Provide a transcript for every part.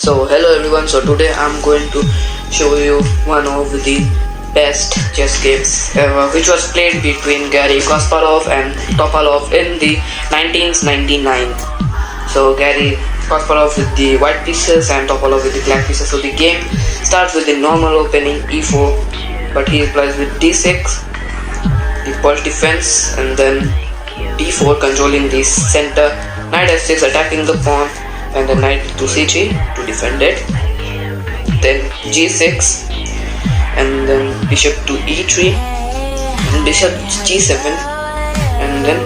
So hello everyone, so today I'm going to show you one of the best chess games ever, which was played between Garry Kasparov and Topalov in the 1999. So Garry Kasparov with the white pieces and Topalov with the black pieces. So the game starts with the normal opening e4, but he plays with d6, the Polish defense, and then d4 controlling the center, knight f6 attacking the pawn, and then knight to c3 to defend it, then g6, and then bishop to e3, and bishop g7, and then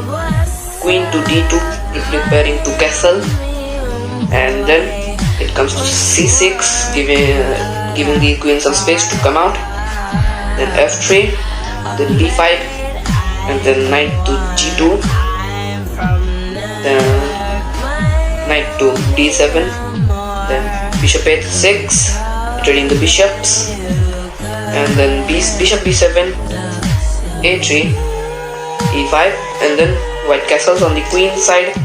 queen to d2 preparing to castle, and then it comes to c6 giving the queen some space to come out, then f3, then b5, and then knight to g2, then knight to d7, then bishop h6, trading the bishops, and then bishop b7, a3, e5, and then white castles on the queen side,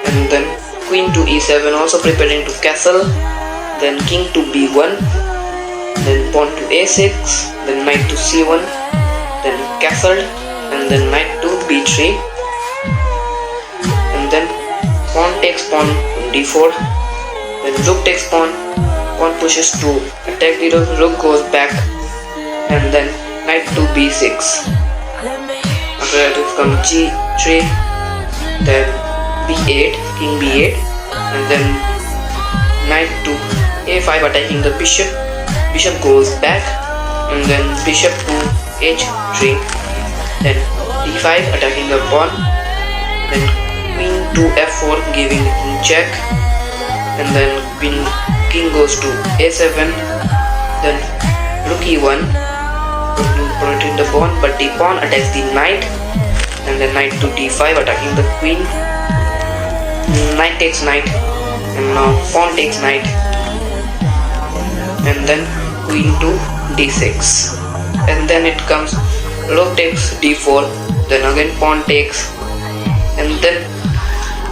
and then queen to e7 also preparing to castle, then king to b1, then pawn to a6, then knight to c1, then castled, and then knight to b3, and then pawn takes pawn on d4, then rook takes pawn, pawn pushes to attack the rook goes back, and then knight to b6. After that it comes g3, then b8, king b8, and then knight to a5 attacking the bishop, bishop goes back, and then bishop to h3, then d5 attacking the pawn, then queen to f4 giving the king check, and then king goes to a7, then rook e1 protecting the pawn, but the pawn attacks the knight, and then knight to d5 attacking the queen, knight takes knight, and now pawn takes knight, and then queen to d6, and then it comes rook takes d4, then again pawn takes, and then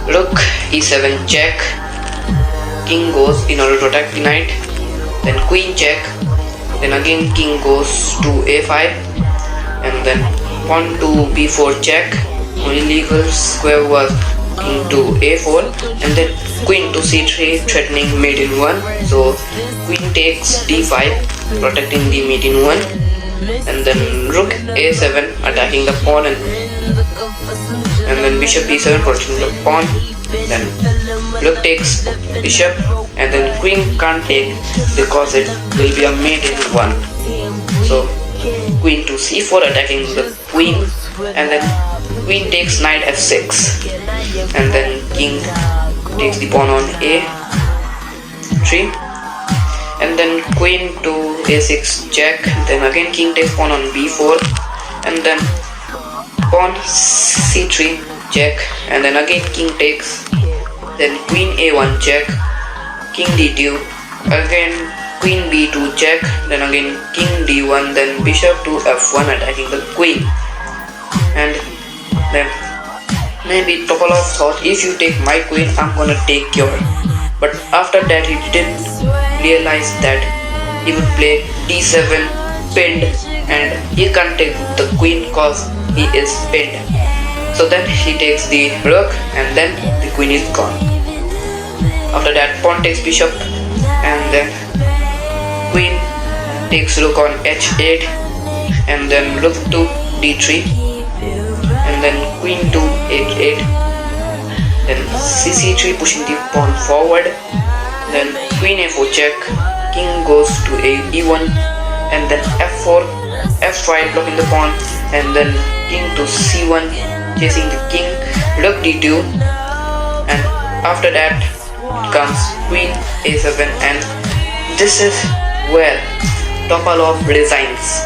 rook e7 check, king goes in order to attack the knight, then queen check, then again king goes to a5, and then pawn to b4 check, only legal square was king to a4, and then queen to c3 threatening mate in 1, so queen takes d5 protecting the mate in 1, and then rook a7 attacking the pawn, and then bishop b7 protecting the pawn, then rook takes bishop, and then queen can't take because it will be a mate in 1, so queen to c4 attacking the queen, and then queen takes knight f6, and then king takes the pawn on a3, and then queen to a6 check, then again king takes pawn on b4, and then pawn c3 check, and then again king takes, then queen a1 check, king d2, again queen b2 check, then again king d1, then bishop to f1 attacking the queen, and then maybe Topalov thought, if you take my queen I'm gonna take your, but after that he didn't realize that he would play d7 pinned, and he can't take the queen cause he is pinned. So then he takes the rook, and then the queen is gone. After that pawn takes bishop, and then queen takes rook on h8, and then rook to d3, and then queen to h8, then cc3 pushing the pawn forward, then queen a4 check, king goes to e1, and then f4, f5 blocking the pawn, and then king to c1 chasing the king, rook d2, and after that comes queen a7, and this is where Topalov resigns.